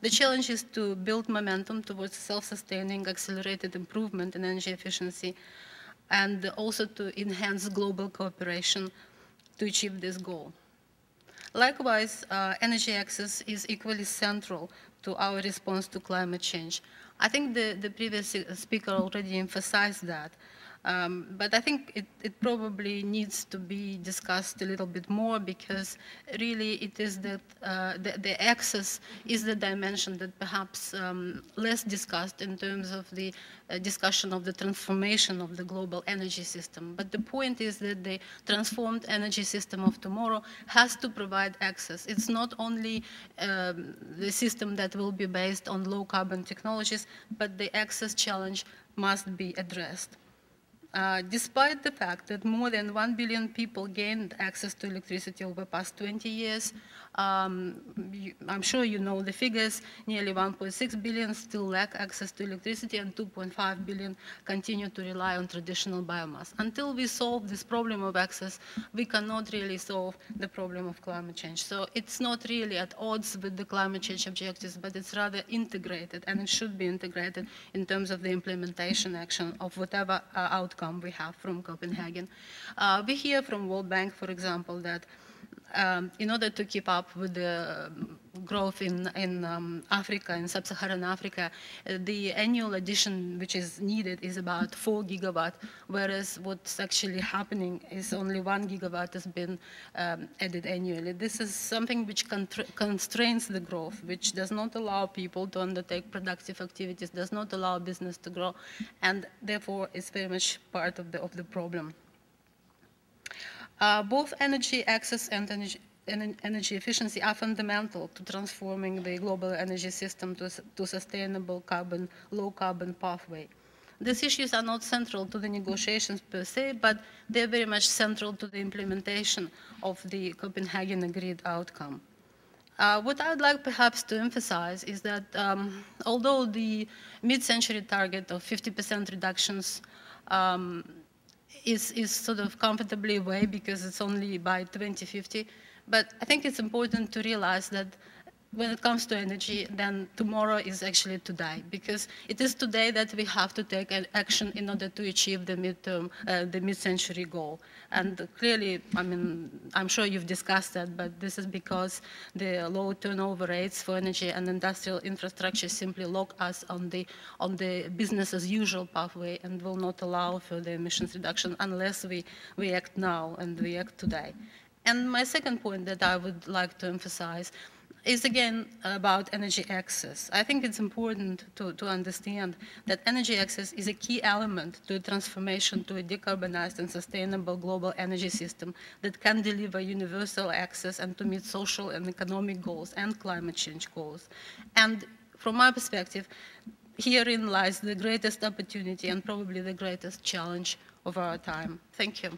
The challenge is to build momentum towards self-sustaining, accelerated improvement in energy efficiency, and also to enhance global cooperation to achieve this goal. Likewise, energy access is equally central to our response to climate change. I think the previous speaker already emphasized that. But I think it probably needs to be discussed a little bit more, because really it is that the access is the dimension that perhaps less discussed in terms of the discussion of the transformation of the global energy system. But the point is that the transformed energy system of tomorrow has to provide access. It's not only the system that will be based on low carbon technologies, but the access challenge must be addressed. Despite the fact that more than 1 billion people gained access to electricity over the past 20 years, I'm sure you know the figures, nearly 1.6 billion still lack access to electricity, and 2.5 billion continue to rely on traditional biomass. Until we solve this problem of access, we cannot really solve the problem of climate change. So it's not really at odds with the climate change objectives, but it's rather integrated, and it should be integrated in terms of the implementation action of whatever outcome we have from Copenhagen. We hear from World Bank, for example, that in order to keep up with the growth in Africa, in sub-Saharan Africa, the annual addition which is needed is about 4 gigawatt, whereas what's actually happening is only 1 gigawatt has been added annually. This is something which constrains the growth, which does not allow people to undertake productive activities, does not allow business to grow, and therefore is very much part of the problem. Both energy access and energy efficiency are fundamental to transforming the global energy system to sustainable low carbon pathway. These issues are not central to the negotiations per se, but they're very much central to the implementation of the Copenhagen agreed outcome. What I would like perhaps to emphasize is that although the mid-century target of 50% reductions is sort of comfortably away because it's only by 2050. But I think it's important to realize that when it comes to energy, then tomorrow is actually today, because it is today that we have to take action in order to achieve the mid-century goal. And clearly, I mean, I'm sure you've discussed that, but this is because the low turnover rates for energy and industrial infrastructure simply lock us on the business as usual pathway and will not allow further emissions reduction unless we act now and we act today. And my second point that I would like to emphasize is again about energy access. I think it's important to understand that energy access is a key element to the transformation to a decarbonized and sustainable global energy system that can deliver universal access and to meet social and economic goals and climate change goals. And from my perspective, herein lies the greatest opportunity and probably the greatest challenge of our time. Thank you.